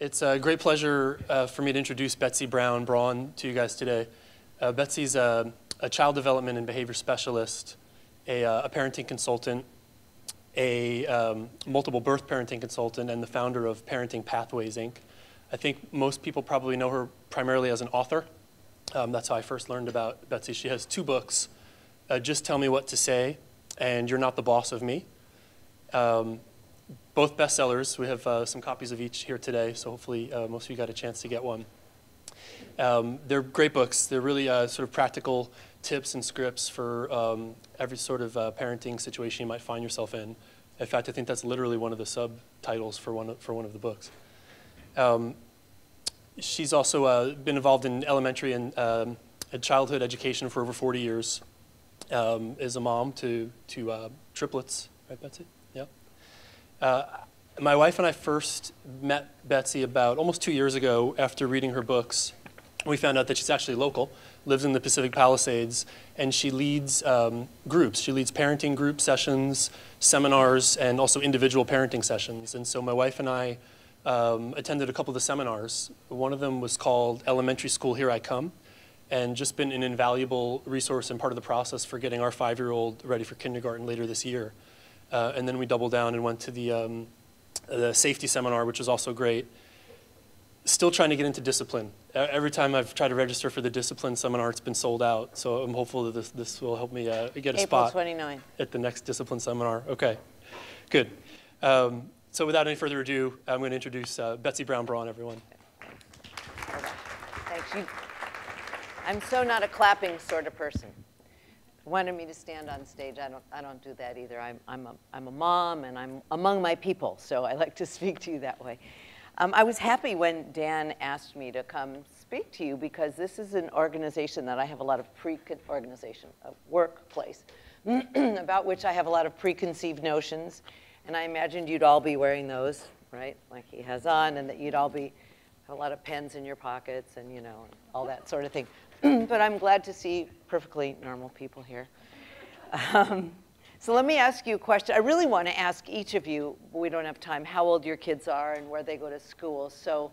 It's a great pleasure for me to introduce Betsy Brown Braun to you guys today. Betsy's a child development and behavior specialist, a parenting consultant, a multiple birth parenting consultant, and the founder of Parenting Pathways, Inc. I think most people probably know her primarily as an author. That's how I first learned about Betsy. She has 2 books, Just Tell Me What to Say and You're Not the Boss of Me. Both bestsellers. We have some copies of each here today, so hopefully most of you got a chance to get one. They're great books. They're really sort of practical tips and scripts for every sort of parenting situation you might find yourself in. In fact, I think that's literally one of the subtitles for one of the books. She's also been involved in elementary and childhood education for over 40 years. Is a mom to triplets, right, Betsy? Yeah. My wife and I first met Betsy about almost 2 years ago after reading her books. We found out that she's actually local, lives in the Pacific Palisades, and she leads groups. She leads parenting group sessions, seminars, and also individual parenting sessions. And so my wife and I attended a couple of the seminars. One of them was called Elementary School, Here I Come, and just been an invaluable resource and part of the process for getting our 5-year-old ready for kindergarten later this year. And then we doubled down and went to the safety seminar, which was also great. Still trying to get into discipline. Every time I've tried to register for the discipline seminar, it's been sold out. So I'm hopeful that this will help me get a spot April 29th. At the next discipline seminar. Okay, good. So without any further ado, I'm going to introduce Betsy Brown Braun, everyone. Thanks. I'm so not a clapping sort of person. Wanted me to stand on stage. I don't do that either. I'm a mom and I'm among my people, so I like to speak to you that way. I was happy when Dan asked me to come speak to you because this is an organization that I have a lot of a workplace, about which I have a lot of preconceived notions, and I imagined you'd all be wearing those, right, like he has on, and that you'd all have a lot of pens in your pockets and, you know, all that sort of thing. But I'm glad to see perfectly normal people here. So let me ask you a question. I really want to ask each of you, but we don't have time, how old your kids are and where they go to school. So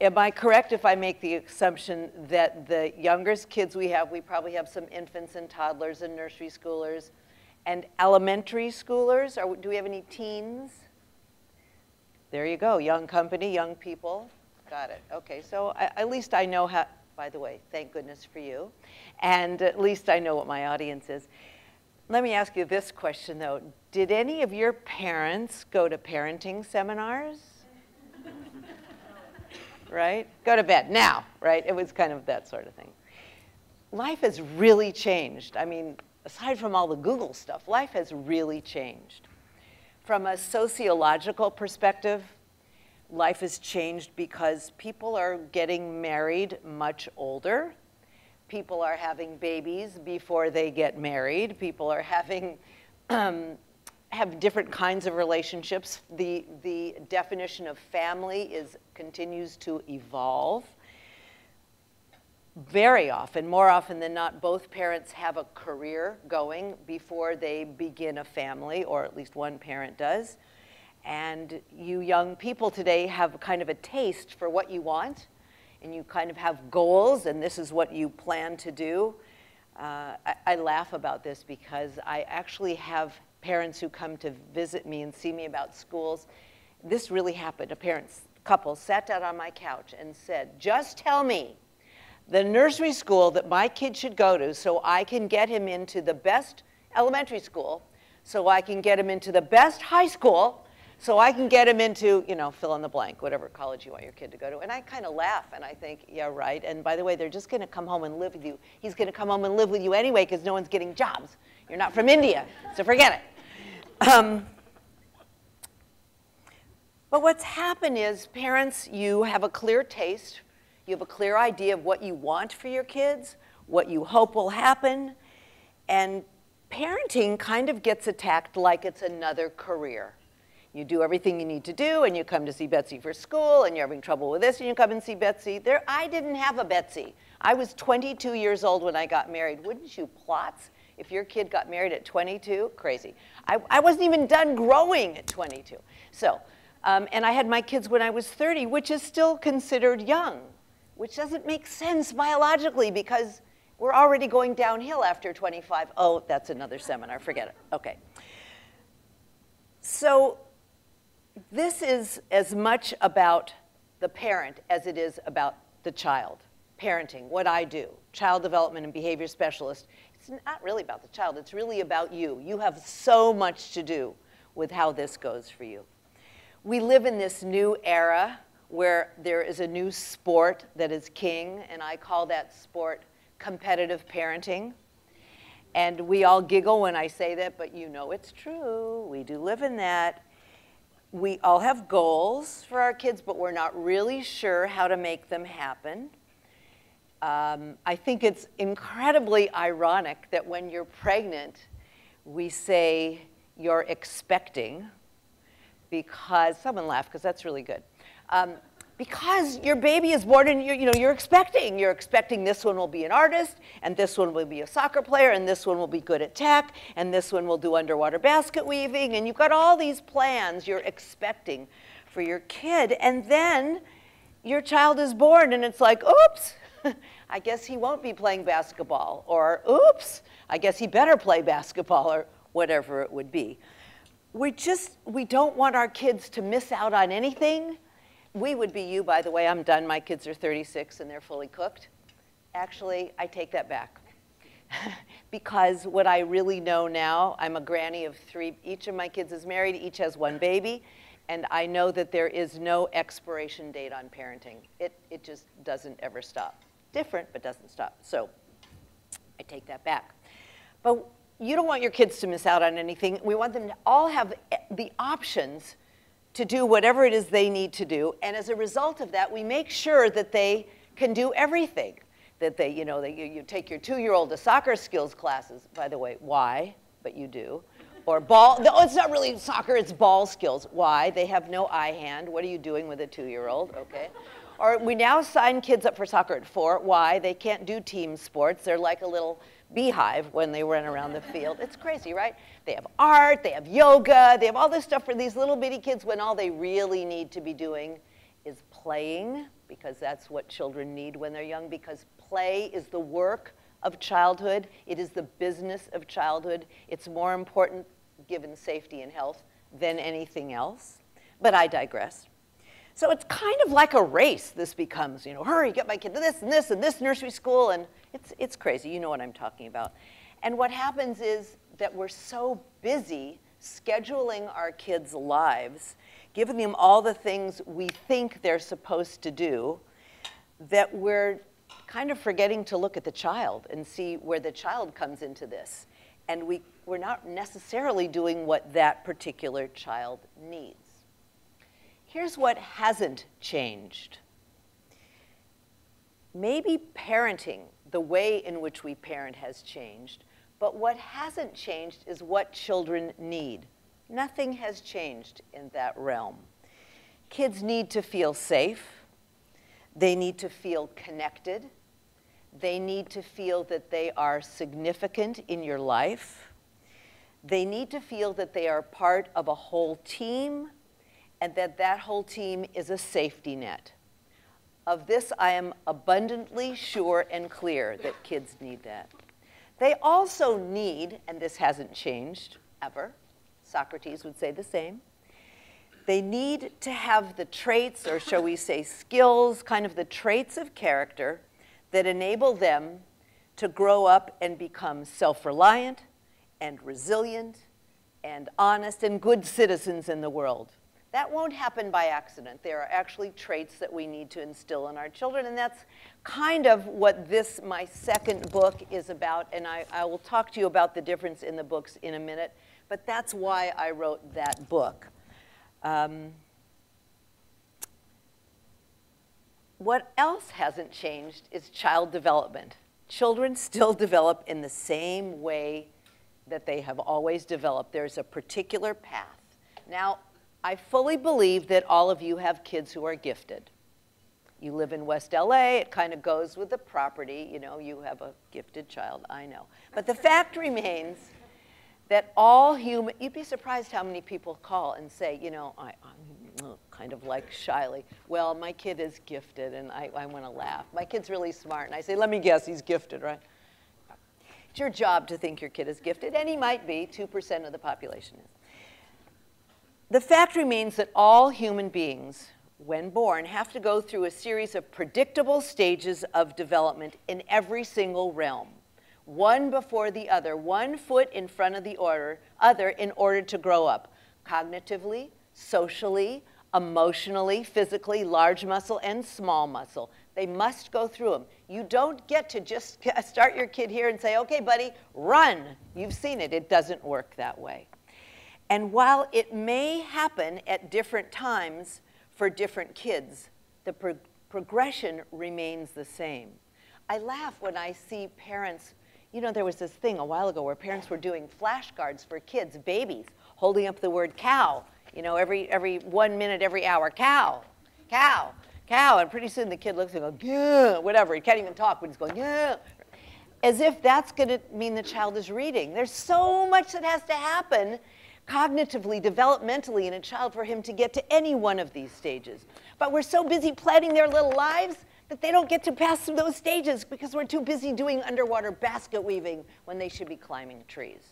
am I correct if I make the assumption that the youngest kids we probably have some infants and toddlers and nursery schoolers and elementary schoolers? Or do we have any teens? There you go, young company, young people. Got it. Okay, so at least I know how. By the way, thank goodness for you. And at least I know what my audience is. Let me ask you this question, though. Did any of your parents go to parenting seminars? Right? Go to bed now, right? It was kind of that sort of thing. Life has really changed. I mean, aside from all the Google stuff, life has really changed. From a sociological perspective, life has changed because people are getting married much older. People are having babies before they get married. People are having have different kinds of relationships. The definition of family continues to evolve. Very often, more often than not, both parents have a career going before they begin a family, or at least one parent does. And you young people today have kind of a taste for what you want, and you kind of have goals, and this is what you plan to do. I laugh about this because I actually have parents who come to visit me and see me about schools. This really happened. A couple sat down on my couch and said, just tell me the nursery school that my kid should go to so I can get him into the best elementary school, so I can get him into the best high school, so I can get him into, you know, fill in the blank, whatever college you want your kid to go to. And I kind of laugh, and I think, yeah, right. And by the way, they're just going to come home and live with you. He's going to come home and live with you anyway because no one's getting jobs. You're not from India, so forget it. But what's happened is, parents, you have a clear taste. You have a clear idea of what you want for your kids, what you hope will happen. And parenting kind of gets attacked like it's another career. You do everything you need to do, and you come to see Betsy for school, and you're having trouble with this, and you come and see Betsy. I didn't have a Betsy. I was 22 years old when I got married. Wouldn't you plots if your kid got married at 22? Crazy. I wasn't even done growing at 22. So And I had my kids when I was 30, which is still considered young, which doesn't make sense biologically because we're already going downhill after 25. Oh, that's another seminar, forget it. Okay. So this is as much about the parent as it is about the child. Parenting, what I do, child development and behavior specialist. It's not really about the child, it's really about you. You have so much to do with how this goes for you. We live in this new era where there is a new sport that is king, and I call that sport competitive parenting. And we all giggle when I say that, but you know it's true. We do live in that. We all have goals for our kids, but we're not really sure how to make them happen. I think it's incredibly ironic that when you're pregnant, we say you're expecting, because, someone laughed because that's really good. Because your baby is born and you're expecting. You're expecting this one will be an artist, and this one will be a soccer player, and this one will be good at tech, and this one will do underwater basket weaving, and you've got all these plans you're expecting for your kid, and then your child is born, and it's like, oops, I guess he won't be playing basketball, or oops, I guess he better play basketball, or whatever it would be. We don't want our kids to miss out on anything. We would be you, by the way. I'm done. My kids are 36 and they're fully cooked. Actually, I take that back. Because what I really know now, I'm a granny of 3. Each of my kids is married. Each has 1 baby. And I know that there is no expiration date on parenting. It just doesn't ever stop. Different, but doesn't stop. So I take that back. But you don't want your kids to miss out on anything. We want them to all have the options to do whatever it is they need to do. And as a result of that, we make sure that they can do everything. That they, you take your 2-year-old to soccer skills classes. By the way, why? But you do. Or ball, no, it's not really soccer, it's ball skills. Why? They have no eye hand. What are you doing with a 2-year-old? Okay. Or we now sign kids up for soccer at 4. Why? They can't do team sports. They're like a little beehive when they run around the field. It's crazy, right? They have art, they have yoga, they have all this stuff for these little bitty kids when all they really need to be doing is playing, because that's what children need when they're young, because play is the work of childhood. It is the business of childhood. It's more important, given safety and health, than anything else. But I digress. So it's kind of like a race, this becomes, hurry, get my kid to this and this and this nursery school, and it's crazy. You know what I'm talking about. And what happens is that we're so busy scheduling our kids' lives, giving them all the things we think they're supposed to do, that we're kind of forgetting to look at the child and see where the child comes into this. And we're not necessarily doing what that particular child needs. Here's what hasn't changed. Maybe parenting, the way in which we parent, has changed, but what hasn't changed is what children need. Nothing has changed in that realm. Kids need to feel safe. They need to feel connected. They need to feel that they are significant in your life. They need to feel that they are part of a whole team, and that whole team is a safety net. Of this, I am abundantly sure and clear that kids need that. They also need, and this hasn't changed ever, Socrates would say the same, they need to have the traits, or shall we say skills, kind of the traits of character that enable them to grow up and become self-reliant and resilient and honest and good citizens in the world. That won't happen by accident. There are actually traits that we need to instill in our children, and that's kind of what this, my second book, is about, and I will talk to you about the difference in the books in a minute, but that's why I wrote that book. What else hasn't changed is child development. Children still develop in the same way that they have always developed. There's a particular path. Now, I fully believe that all of you have kids who are gifted. You live in West LA, it kind of goes with the property, you have a gifted child, I know. But the fact remains that all human, you'd be surprised how many people call and say, you know, I'm kind of like shyly, well, my kid is gifted, and I want to laugh. My kid's really smart, and I say, let me guess, he's gifted, right? It's your job to think your kid is gifted, and he might be. 2% of the population is. The fact remains that all human beings, when born, have to go through a series of predictable stages of development in every single realm, one before the other, one foot in front of the other in order to grow up, cognitively, socially, emotionally, physically, large muscle and small muscle. They must go through them. You don't get to just start your kid here and say, okay, buddy, run. You've seen it. It doesn't work that way. And while it may happen at different times for different kids, the progression remains the same. I laugh when I see parents, you know, there was this thing a while ago where parents were doing flashcards for kids, babies, holding up the word cow, you know, every 1 minute, every hour, cow, cow, cow. And pretty soon the kid looks and goes, yeah, whatever. He can't even talk, but he's going, yeah. As if that's going to mean the child is reading. There's so much that has to happen cognitively, developmentally in a child for him to get to any one of these stages. But we're so busy planning their little lives that they don't get to pass through those stages because we're too busy doing underwater basket weaving when they should be climbing trees.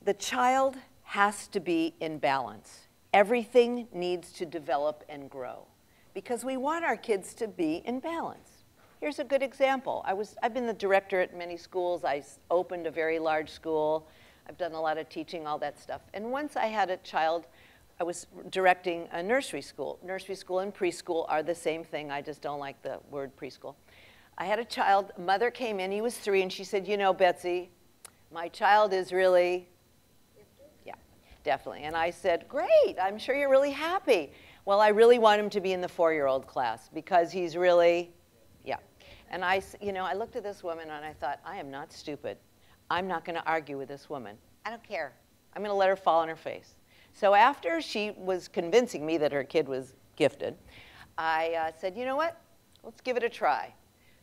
The child has to be in balance. Everything needs to develop and grow because we want our kids to be in balance. Here's a good example. I've been the director at many schools. I opened a very large school. I've done a lot of teaching, all that stuff. And once I had a child, I was directing a nursery school. Nursery school and preschool are the same thing. I just don't like the word preschool. I had a child, a mother came in, he was 3, and she said, you know, Betsy, my child is really, yeah, definitely. And I said, great, I'm sure you're really happy. Well, I really want him to be in the 4-year-old class because he's really, yeah. And I looked at this woman and I thought, I am not stupid. I'm not going to argue with this woman. I don't care. I'm going to let her fall on her face. So after she was convincing me that her kid was gifted, I said, you know what? Let's give it a try.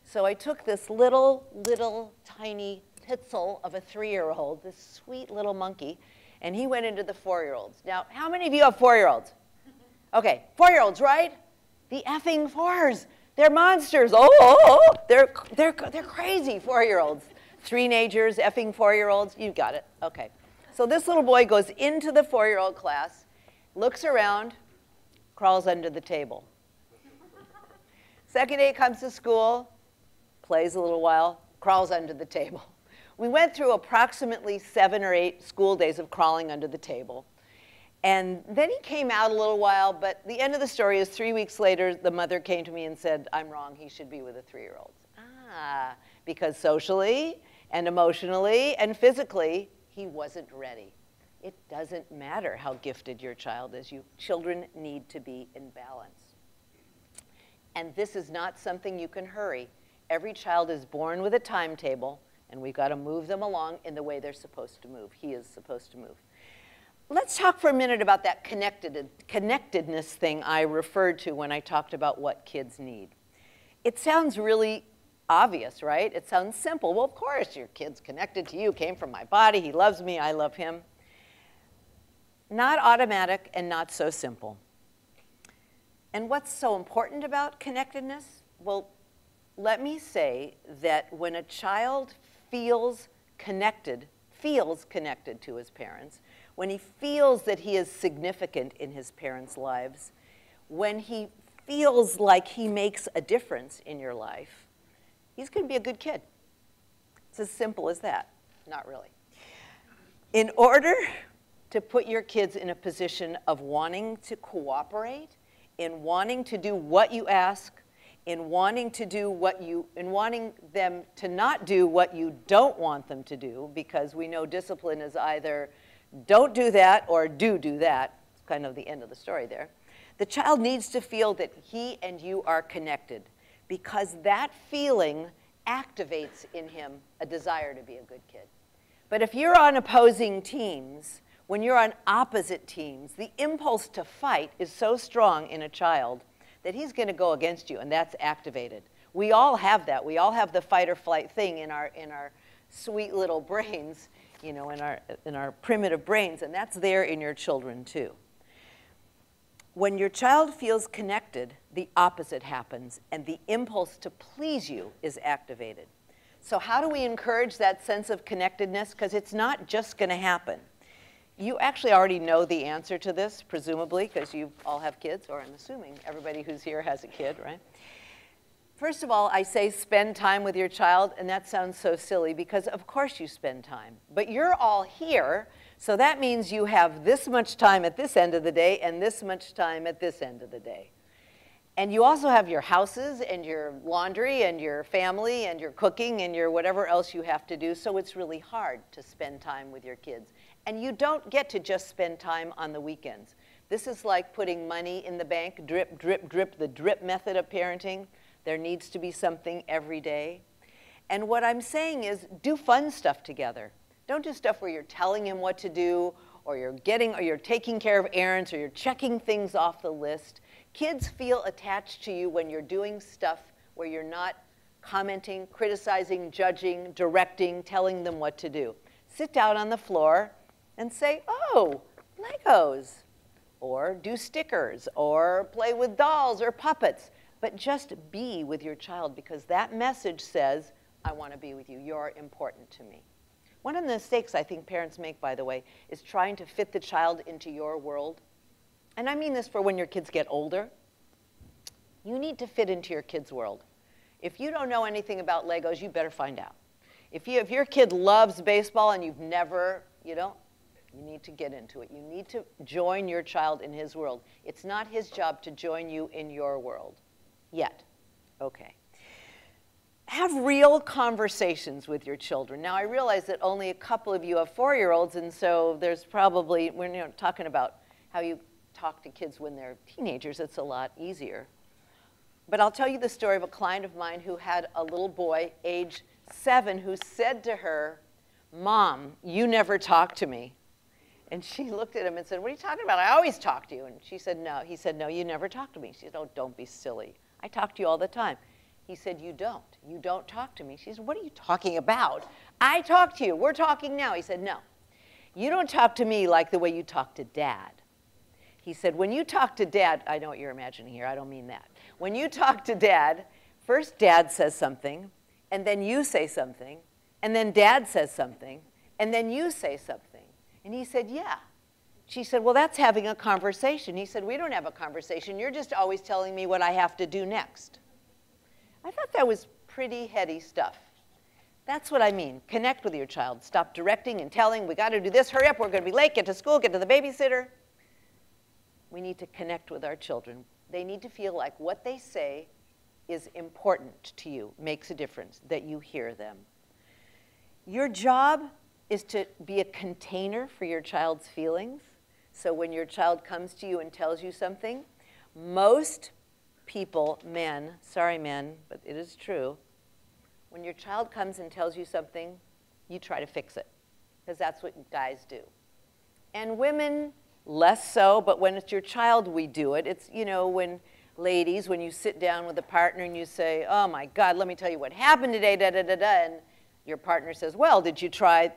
So I took this little tiny titzel of a 3-year-old, this sweet little monkey, and he went into the 4-year-olds. Now, how many of you have 4-year-olds? Okay, 4-year-olds, right? The effing 4s. They're monsters. Oh, they're crazy 4-year-olds. 3-nagers, effing 4-year-olds. You got it. Okay. So this little boy goes into the 4-year-old class, looks around, crawls under the table. Second day comes to school, plays a little while, crawls under the table. We went through approximately 7 or 8 school days of crawling under the table. And then he came out a little while, but the end of the story is 3 weeks later, the mother came to me and said, I'm wrong, he should be with a 3-year-old. Because socially and emotionally and physically, he wasn't ready. It doesn't matter how gifted your child is. Children need to be in balance. And this is not something you can hurry. Every child is born with a timetable, and we've got to move them along in the way they're supposed to move. He is supposed to move. Let's talk for a minute about that connectedness thing I referred to when I talked about what kids need. It sounds really obvious, right? It sounds simple. Well, of course, your kid's connected to you, came from my body, he loves me, I love him. Not automatic and not so simple. And what's so important about connectedness? Well, let me say that when a child feels connected to his parents, when he feels that he is significant in his parents' lives, when he feels like he makes a difference in your life, he's going to be a good kid. It's as simple as that. Not really. In order to put your kids in a position of wanting to cooperate, in wanting to do what you ask, in wanting them to not do what you don't want them to do, because we know discipline is either don't do that or do that. It's kind of the end of the story there. The child needs to feel that he and you are connected, because that feeling activates in him a desire to be a good kid. But if you're on opposing teams, when you're on opposite teams, the impulse to fight is so strong in a child that he's going to go against you, and that's activated. We all have that. We all have the fight or flight thing in our sweet little brains, you know, in our primitive brains, and that's there in your children too. When your child feels connected, the opposite happens, and the impulse to please you is activated. So how do we encourage that sense of connectedness? Because it's not just going to happen. You actually already know the answer to this, presumably, because you all have kids, or I'm assuming everybody who's here has a kid, right? First of all, I say spend time with your child, and that sounds so silly because of course you spend time. But you're all here, so that means you have this much time at this end of the day and this much time at this end of the day. And you also have your houses and your laundry and your family and your cooking and your whatever else you have to do, so it's really hard to spend time with your kids. And you don't get to just spend time on the weekends. This is like putting money in the bank, drip, drip, drip, the drip method of parenting. There needs to be something every day. And what I'm saying is do fun stuff together. Don't do stuff where you're telling him what to do, or you're taking care of errands, or you're checking things off the list. Kids feel attached to you when you're doing stuff where you're not commenting, criticizing, judging, directing, telling them what to do. Sit down on the floor and say, oh, Legos, or do stickers, or play with dolls or puppets. But just be with your child, because that message says, I want to be with you. You're important to me. One of the mistakes I think parents make, by the way, is trying to fit the child into your world. And I mean this for when your kids get older. You need to fit into your kid's world. If you don't know anything about Legos, you better find out. If your kid loves baseball and you've never, you need to get into it. You need to join your child in his world. It's not his job to join you in your world. Yet. Okay. Have real conversations with your children. Now, I realize that only a couple of you have 4-year-olds, and so there's probably, we're not talking about how you talk to kids when they're teenagers. It's a lot easier. But I'll tell you the story of a client of mine who had a little boy, age 7, who said to her, Mom, you never talk to me. And she looked at him and said, what are you talking about? I always talk to you. And she said, no. He said, no, you never talk to me. She said, oh, don't be silly. I talk to you all the time. He said, you don't. You don't talk to me. She said, what are you talking about? I talk to you. We're talking now. He said, no. You don't talk to me like the way you talk to Dad. He said, when you talk to Dad, I know what you're imagining here. I don't mean that. When you talk to Dad, first Dad says something, and then you say something, and then Dad says something, and then you say something. And he said, yeah. She said, well, that's having a conversation. He said, we don't have a conversation. You're just always telling me what I have to do next. I thought that was pretty heady stuff. That's what I mean. Connect with your child. Stop directing and telling, we got to do this, hurry up, we're going to be late, get to school, get to the babysitter. We need to connect with our children. They need to feel like what they say is important to you, makes a difference, that you hear them. Your job is to be a container for your child's feelings. So when your child comes to you and tells you something, most people, men, sorry men, but it is true, when your child comes and tells you something, you try to fix it, because that's what guys do. And women, less so, but when it's your child, we do it. It's, when ladies, when you sit down with a partner and you say, oh my God, let me tell you what happened today, da-da-da-da, and your partner says, well, did you try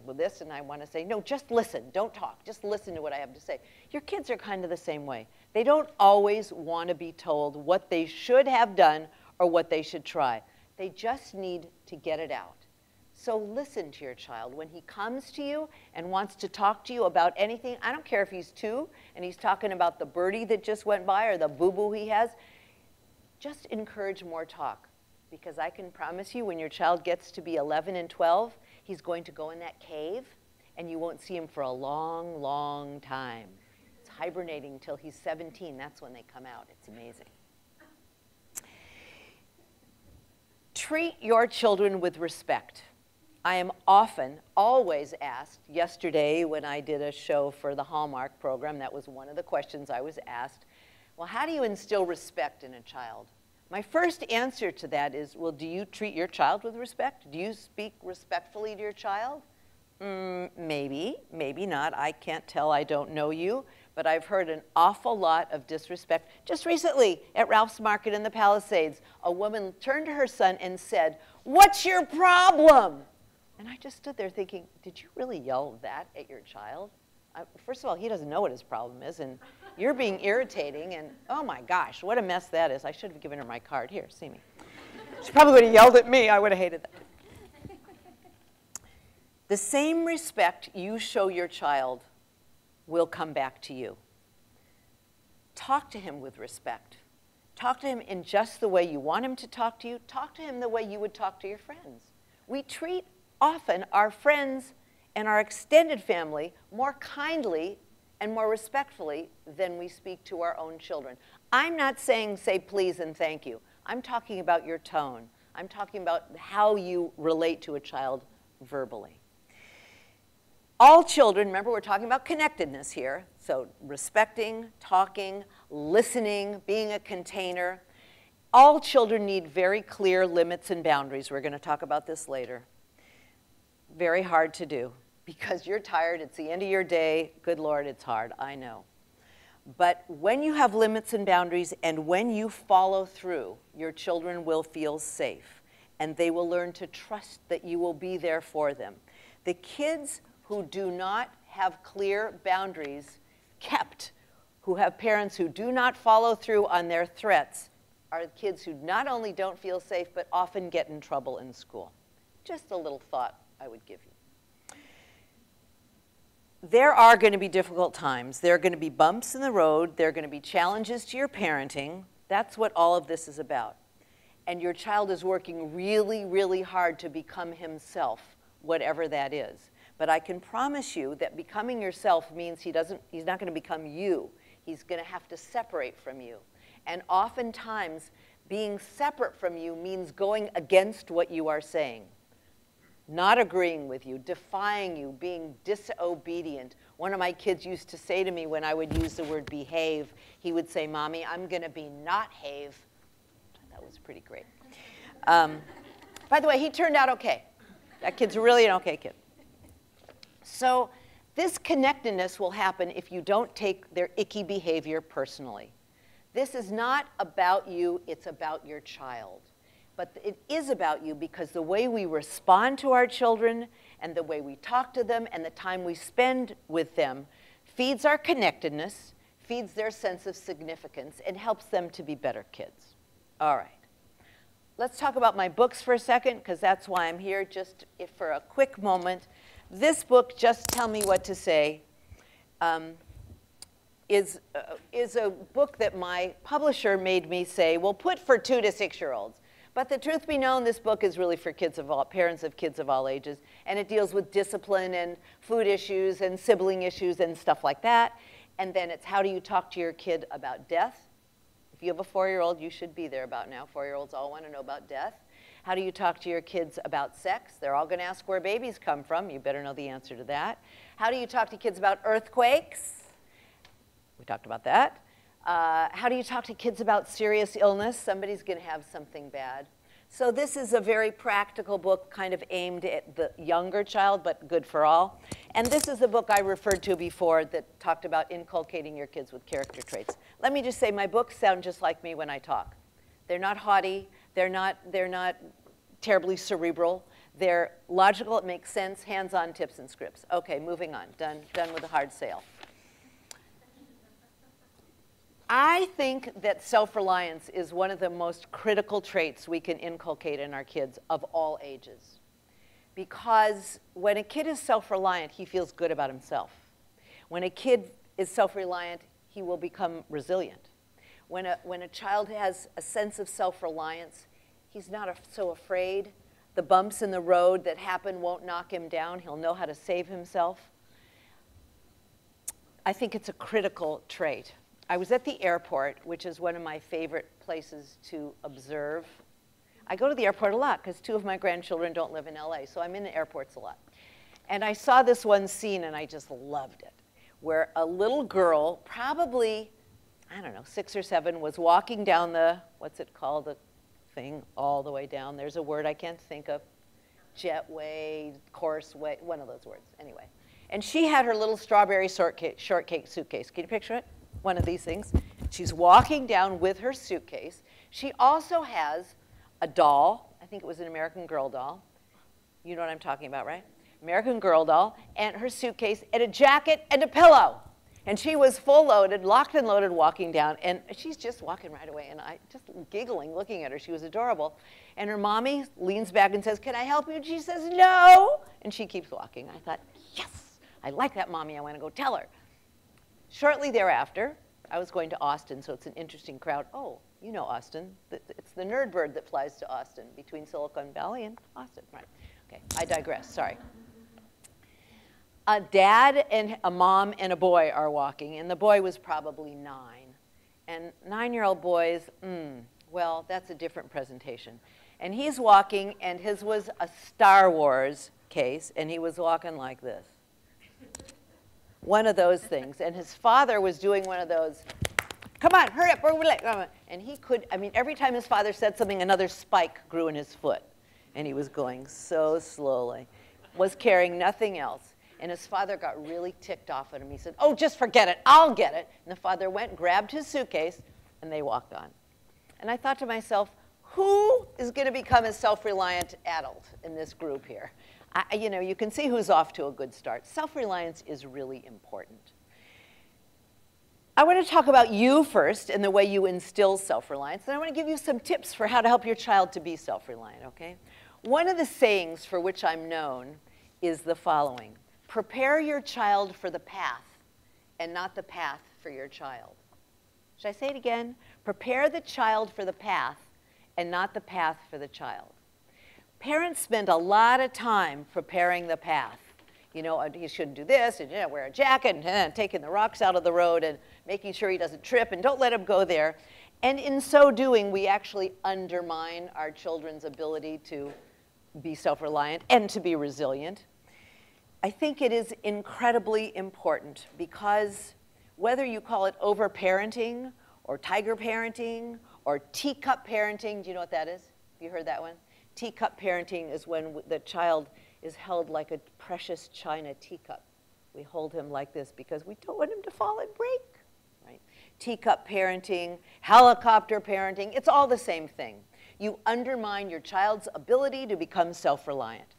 with this? And I want to say, no, just listen. Don't talk. Just listen to what I have to say. Your kids are kind of the same way. They don't always want to be told what they should have done or what they should try. They just need to get it out. So listen to your child. When he comes to you and wants to talk to you about anything, I don't care if he's 2 and he's talking about the birdie that just went by or the boo-boo he has, just encourage more talk. Because I can promise you when your child gets to be 11 and 12, he's going to go in that cave and you won't see him for a long, long time. It's hibernating until he's 17. That's when they come out. It's amazing. Treat your children with respect. I am often, always asked, yesterday when I did a show for the Hallmark program, that was one of the questions I was asked, well, how do you instill respect in a child? My first answer to that is, well, do you treat your child with respect? Do you speak respectfully to your child? Maybe, maybe not. I can't tell. I don't know you. But I've heard an awful lot of disrespect. Just recently at Ralph's Market in the Palisades, a woman turned to her son and said, what's your problem? And I just stood there thinking, did you really yell that at your child? First of all, he doesn't know what his problem is, and you're being irritating, and oh my gosh, what a mess that is. I should have given her my card. Here, see me. She probably would have yelled at me. I would have hated that. The same respect you show your child will come back to you. Talk to him with respect. Talk to him in just the way you want him to talk to you. Talk to him the way you would talk to your friends. We treat often our friends and our extended family more kindly and more respectfully than we speak to our own children. I'm not saying say please and thank you. I'm talking about your tone. I'm talking about how you relate to a child verbally. All children, remember we're talking about connectedness here, so respecting, talking, listening, being a container. All children need very clear limits and boundaries. We're going to talk about this later. Very hard to do because you're tired, it's the end of your day. Good Lord, it's hard, I know. But when you have limits and boundaries and when you follow through, your children will feel safe and they will learn to trust that you will be there for them. The kids who do not have clear boundaries kept, who have parents who do not follow through on their threats, are kids who not only don't feel safe, but often get in trouble in school. Just a little thought I would give you. There are going to be difficult times. There are going to be bumps in the road. There are going to be challenges to your parenting. That's what all of this is about. And your child is working really, really hard to become himself, whatever that is. But I can promise you that becoming yourself means he's not going to become you. He's going to have to separate from you. And oftentimes, being separate from you means going against what you are saying, not agreeing with you, defying you, being disobedient. One of my kids used to say to me when I would use the word behave, he would say, Mommy, I'm going to be not-have. That was pretty great. By the way, he turned out okay. That kid's really an okay kid. So this connectedness will happen if you don't take their icky behavior personally. This is not about you, it's about your child. But it is about you because the way we respond to our children and the way we talk to them and the time we spend with them feeds our connectedness, feeds their sense of significance, and helps them to be better kids. All right. Let's talk about my books for a second because that's why I'm here, just for a quick moment. This book, Just Tell Me What to Say, is a book that my publisher made me say, well, put for 2 to 6-year-olds. But the truth be known, this book is really for parents of kids of all ages, and it deals with discipline and food issues and sibling issues and stuff like that. And then it's how do you talk to your kid about death? If you have a 4-year-old, you should be there about now. 4-year-olds all want to know about death. How do you talk to your kids about sex? They're all going to ask where babies come from. You better know the answer to that. How do you talk to kids about earthquakes? We talked about that. How do you talk to kids about serious illness? Somebody's going to have something bad. So this is a very practical book kind of aimed at the younger child, but good for all. And this is the book I referred to before that talked about inculcating your kids with character traits. Let me just say my books sound just like me when I talk. They're not haughty. They're not terribly cerebral. They're logical. It makes sense. Hands-on tips and scripts. OK, moving on. Done with a hard sale. I think that self-reliance is one of the most critical traits we can inculcate in our kids of all ages. Because when a kid is self-reliant, he feels good about himself. When a kid is self-reliant, he will become resilient. When a child has a sense of self-reliance, he's not so afraid. The bumps in the road that happen won't knock him down. He'll know how to save himself. I think it's a critical trait. I was at the airport, which is one of my favorite places to observe. I go to the airport a lot because 2 of my grandchildren don't live in LA, so I'm in the airports a lot. And I saw this one scene, and I just loved it, where a little girl, probably, I don't know, 6 or 7, was walking down the, what's it called, the thing all the way down. There's a word I can't think of. Jetway, courseway, one of those words, anyway. And she had her little strawberry shortcake suitcase. Can you picture it? One of these things. She's walking down with her suitcase. She also has a doll. I think it was an American Girl doll. You know what I'm talking about, right? American Girl doll, and her suitcase, and a jacket, and a pillow. And she was full loaded, locked and loaded, walking down. And she's just walking right away. And I just giggling, looking at her. She was adorable. And her mommy leans back and says, "Can I help you?" And she says, "No." And she keeps walking. I thought, yes, I like that mommy. I want to go tell her. Shortly thereafter, I was going to Austin, so it's an interesting crowd. Oh, you know Austin. It's the nerd bird that flies to Austin, between Silicon Valley and Austin. Right. Okay, I digress. Sorry. A dad and a mom and a boy are walking, and the boy was probably 9. And 9-year-old boys, well, that's a different presentation. And he's walking, and his was a Star Wars case, and he was walking like this. One of those things. And his father was doing one of those, "Come on, hurry up, we're late." And he could, I mean, every time his father said something, another spike grew in his foot. And he was going so slowly, was carrying nothing else. And his father got really ticked off at him. He said, "Oh, just forget it, I'll get it." And the father went, grabbed his suitcase, and they walked on. And I thought to myself, who is going to become a self-reliant adult in this group here? You know, you can see who's off to a good start. Self-reliance is really important. I want to talk about you first and the way you instill self-reliance. And I want to give you some tips for how to help your child to be self-reliant, okay? One of the sayings for which I'm known is the following: prepare your child for the path and not the path for your child. Should I say it again? Prepare the child for the path and not the path for the child. Parents spend a lot of time preparing the path. You know, he shouldn't do this, and wear a jacket, and taking the rocks out of the road, and making sure he doesn't trip, and don't let him go there. And in so doing, we actually undermine our children's ability to be self-reliant and to be resilient. I think it is incredibly important because whether you call it over-parenting or tiger parenting or teacup parenting, do you know what that is? Have you heard that one? Teacup parenting is when the child is held like a precious china teacup. We hold him like this because we don't want him to fall and break, right? Teacup parenting, helicopter parenting, it's all the same thing. You undermine your child's ability to become self-reliant.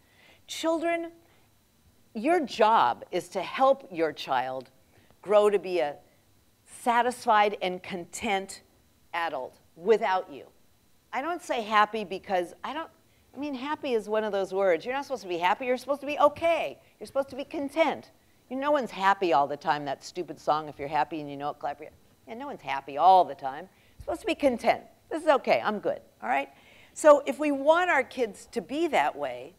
Children, your job is to help your child grow to be a satisfied and content adult without you. I don't say happy because I mean, happy is one of those words. You're not supposed to be happy, you're supposed to be okay. You're supposed to be content. No one's happy all the time, that stupid song, "If you're happy and you know it, clap your hands." Yeah, no one's happy all the time. You're supposed to be content. This is okay, I'm good, all right? So if we want our kids to be that way,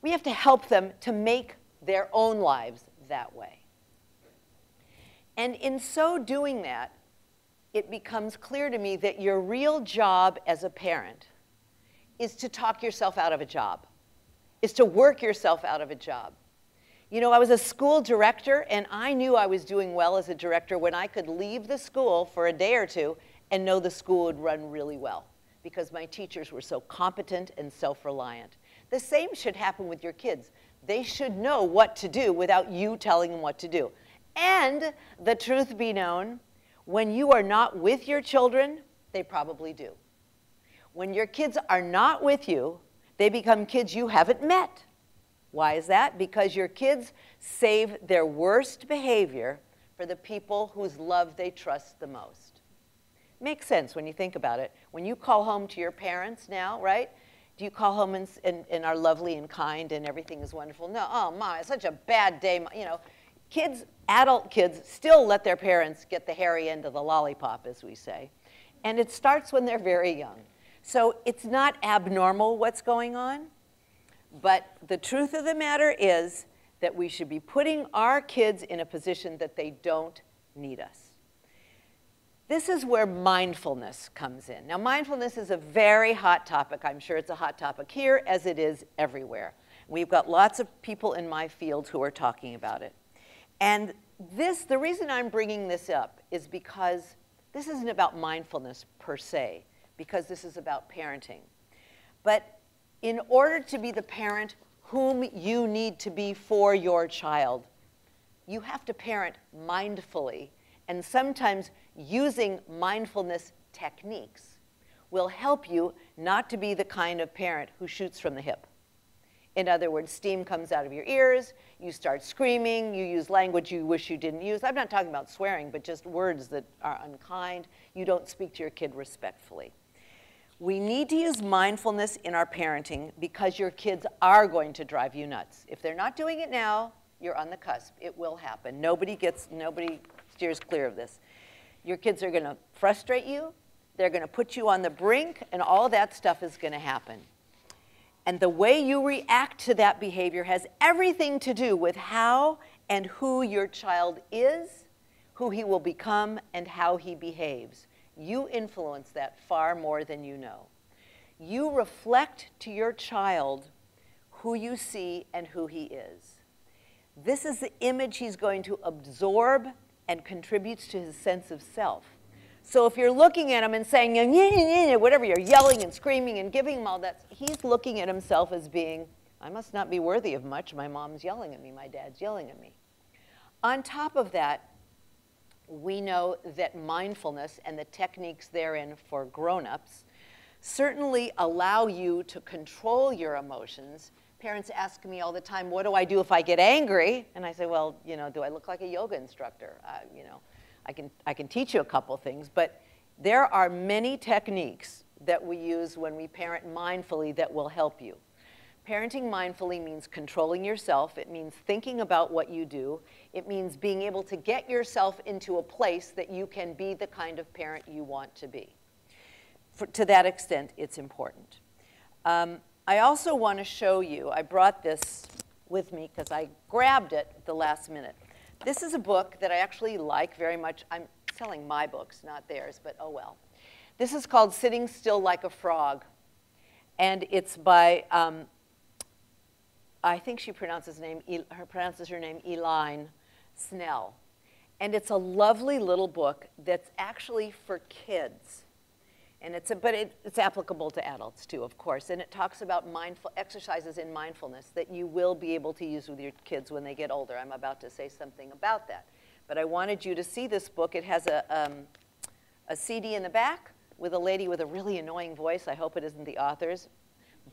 we have to help them to make their own lives that way. And in so doing that, it becomes clear to me that your real job as a parent is to talk yourself out of a job, is to work yourself out of a job. You know, I was a school director, and I knew I was doing well as a director when I could leave the school for a day or two and know the school would run really well because my teachers were so competent and self-reliant. The same should happen with your kids. They should know what to do without you telling them what to do. And the truth be known, when you are not with your children, they probably do. When your kids are not with you, they become kids you haven't met. Why is that? Because your kids save their worst behavior for the people whose love they trust the most. Makes sense when you think about it. When you call home to your parents now, right? Do you call home and are lovely and kind and everything is wonderful? No, "Oh, Mom, it's such a bad day." You know, kids, adult kids, still let their parents get the hairy end of the lollipop, as we say. And it starts when they're very young. So it's not abnormal what's going on. But the truth of the matter is that we should be putting our kids in a position that they don't need us. This is where mindfulness comes in. Now, mindfulness is a very hot topic. I'm sure it's a hot topic here as it is everywhere. We've got lots of people in my field who are talking about it. And the reason I'm bringing this up is because this isn't about mindfulness per se, because this is about parenting. But in order to be the parent whom you need to be for your child, you have to parent mindfully, and sometimes using mindfulness techniques will help you not to be the kind of parent who shoots from the hip. In other words, steam comes out of your ears, you start screaming, you use language you wish you didn't use. I'm not talking about swearing, but just words that are unkind. You don't speak to your kid respectfully. We need to use mindfulness in our parenting because your kids are going to drive you nuts. If they're not doing it now, you're on the cusp. It will happen. Nobody steers clear of this. Your kids are going to frustrate you. They're going to put you on the brink, and all that stuff is going to happen. And the way you react to that behavior has everything to do with how and who your child is, who he will become, and how he behaves. You influence that far more than you know. You reflect to your child who you see and who he is. This is the image he's going to absorb and contributes to his sense of self. So if you're looking at him and saying, whatever, you're yelling and screaming and giving him all that, he's looking at himself as being, I must not be worthy of much. My mom's yelling at me. My dad's yelling at me. On top of that, we know that mindfulness and the techniques therein for grown-ups certainly allow you to control your emotions. Parents ask me all the time, what do I do if I get angry? And I say, well, do I look like a yoga instructor? I can teach you a couple things, but there are many techniques that we use when we parent mindfully that will help you. Parenting mindfully means controlling yourself. It means thinking about what you do. It means being able to get yourself into a place that you can be the kind of parent you want to be. To that extent, it's important. I also want to show you, I brought this with me because I grabbed it at the last minute. This is a book that I actually like very much. I'm selling my books, not theirs, but oh well. This is called Sitting Still Like a Frog. And it's by, I think she pronounces her name Elaine Snell. And it's a lovely little book that's actually for kids. And it's applicable to adults too, of course. And it talks about mindful exercises in mindfulness that you will be able to use with your kids when they get older. I'm about to say something about that. But I wanted you to see this book. It has a CD in the back with a lady with a really annoying voice. I hope it isn't the author's.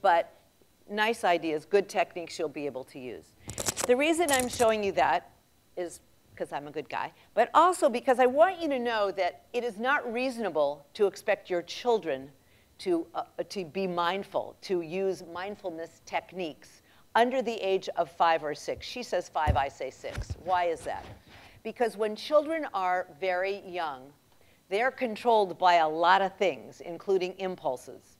But nice ideas, good techniques you'll be able to use. The reason I'm showing you that is because I'm a good guy, but also because I want you to know that it is not reasonable to expect your children to be mindful, to use mindfulness techniques under the age of 5 or 6. She says 5, I say 6. Why is that? Because when children are very young, they're controlled by a lot of things, including impulses.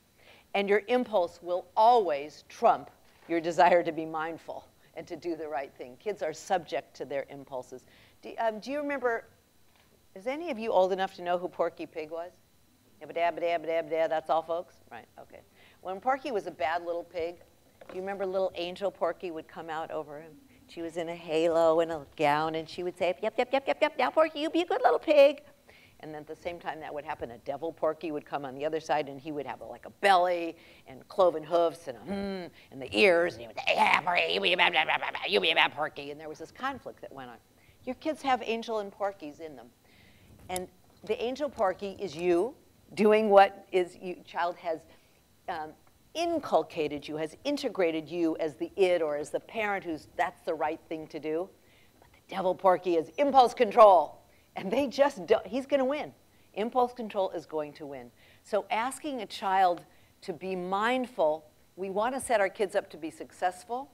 And your impulse will always trump your desire to be mindful and to do the right thing. Kids are subject to their impulses. Do you remember, is any of you old enough to know who Porky Pig was? Yabba-dabba-dabba-dabba-dabba, that's all, folks? Right, okay. When Porky was a bad little pig, do you remember little angel Porky would come out over him? She was in a halo and a gown, and she would say, yep, yep, yep, yep, yep, now Porky, you be a good little pig. And then at the same time that would happen, a devil Porky would come on the other side, and he would have like a belly and cloven hoofs and and the ears, and he would say, yeah, Porky, you be a bad Porky. And there was this conflict that went on. Your kids have angel and Porkies in them. And the angel Porky is you doing what child has inculcated you, has integrated you as the id or as the parent that's the right thing to do. But the devil Porky is impulse control. And they just don't, he's going to win. Impulse control is going to win. So asking a child to be mindful, we want to set our kids up to be successful.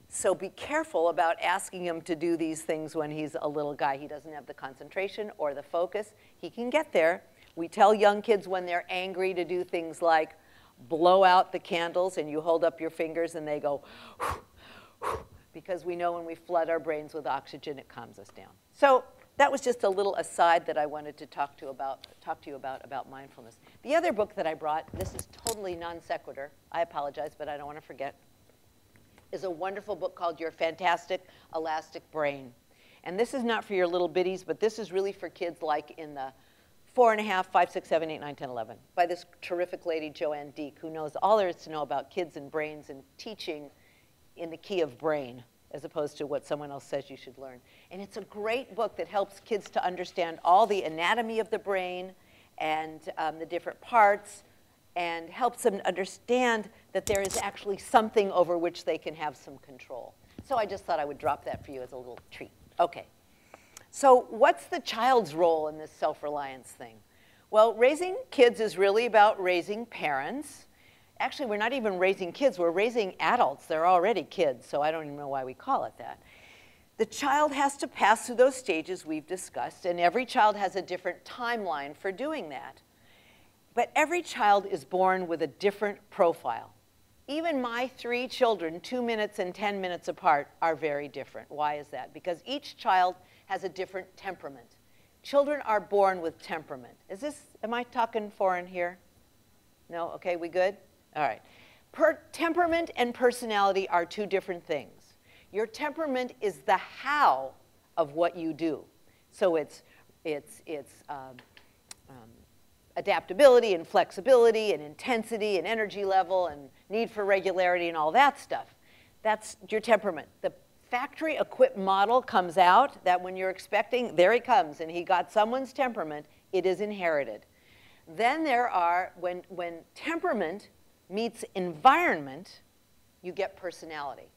So be careful about asking him to do these things when he's a little guy. He doesn't have the concentration or the focus. He can get there. We tell young kids when they're angry to do things like blow out the candles, and you hold up your fingers and they go, whew, whew, because we know when we flood our brains with oxygen, it calms us down. So that was just a little aside that I wanted to talk to you about mindfulness. The other book that I brought, this is totally non sequitur. I apologize, but I don't want to forget, is a wonderful book called Your Fantastic Elastic Brain. And this is not for your little biddies, but this is really for kids like in the 4 and a half, 5, 6, 7, 8, 9, 10, 11, by this terrific lady, Joanne Deek, who knows all there is to know about kids and brains and teaching in the key of brain, as opposed to what someone else says you should learn. And it's a great book that helps kids to understand all the anatomy of the brain and the different parts, and helps them understand that there is actually something over which they can have some control. So I just thought I would drop that for you as a little treat. Okay. So what's the child's role in this self-reliance thing? Well, raising kids is really about raising parents. Actually, we're not even raising kids. We're raising adults. They're already kids, so I don't even know why we call it that. The child has to pass through those stages we've discussed, and every child has a different timeline for doing that. But every child is born with a different profile. Even my 3 children, 2 minutes and 10 minutes apart, are very different. Why is that? Because each child has a different temperament. Children are born with temperament. Am I talking foreign here? No? Okay, we good? All right. Temperament and personality are 2 different things. Your temperament is the how of what you do. So it's adaptability and flexibility and intensity and energy level and need for regularity and all that stuff. That's your temperament. The factory equipped model comes out that when you're expecting, there he comes, and he got someone's temperament, it is inherited. Then there are, when temperament meets environment, you get personality.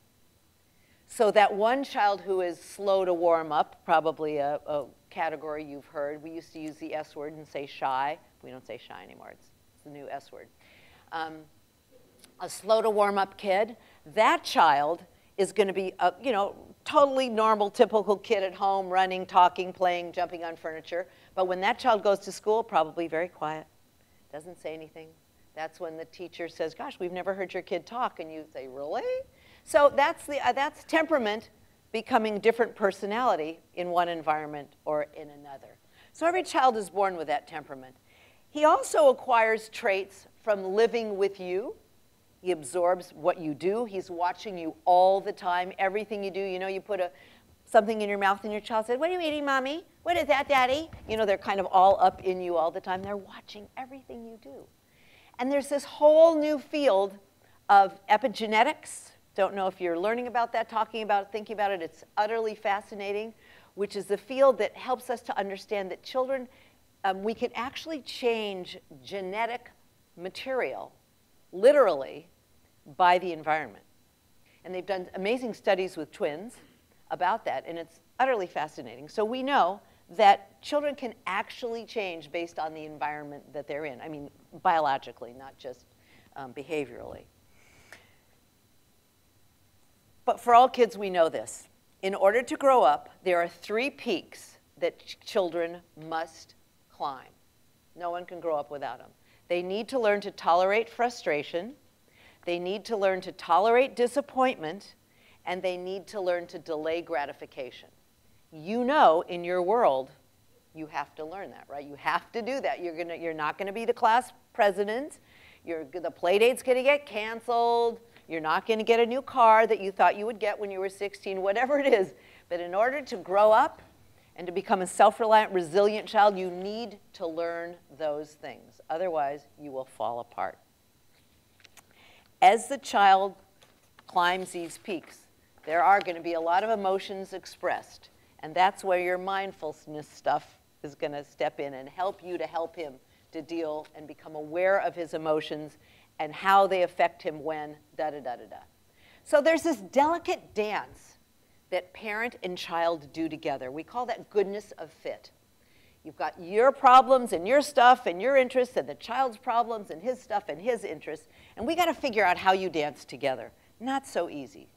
So that one child who is slow to warm up, probably a category you've heard. We used to use the S word and say shy. We don't say shy anymore. It's the new S word. A slow to warm up kid, that child is going to be a, totally normal, typical kid at home, running, talking, playing, jumping on furniture. But when that child goes to school, probably very quiet, doesn't say anything. That's when the teacher says, gosh, we've never heard your kid talk. And you say, really? So that's temperament becoming different personality in one environment or in another. So every child is born with that temperament. He also acquires traits from living with you. He absorbs what you do. He's watching you all the time. Everything you do, you put something in your mouth and your child says, what are you eating, Mommy? What is that, Daddy? They're kind of all up in you all the time. They're watching everything you do. And there's this whole new field of epigenetics. Don't know if you're learning about that, talking about it, thinking about it. It's utterly fascinating, which is the field that helps us to understand that children, we can actually change genetic material, literally, by the environment. And they've done amazing studies with twins about that, and it's utterly fascinating. So we know that children can actually change based on the environment that they're in. I mean, biologically, not just behaviorally. But for all kids, we know this. In order to grow up, there are 3 peaks that children must climb. No one can grow up without them. They need to learn to tolerate frustration. They need to learn to tolerate disappointment. And they need to learn to delay gratification. In your world, you have to learn that, right? You have to do that. You're not going to be the class president. The play date's going to get canceled. You're not going to get a new car that you thought you would get when you were 16, whatever it is. But in order to grow up and to become a self-reliant, resilient child, you need to learn those things. Otherwise, you will fall apart. As the child climbs these peaks, there are going to be a lot of emotions expressed. And that's where your mindfulness stuff is going to step in and help you to help him to deal and become aware of his emotions and how they affect him when da-da-da-da-da. So there's this delicate dance that parent and child do together. We call that goodness of fit. You've got your problems and your stuff and your interests and the child's problems and his stuff and his interests. And we got to figure out how you dance together. Not so easy.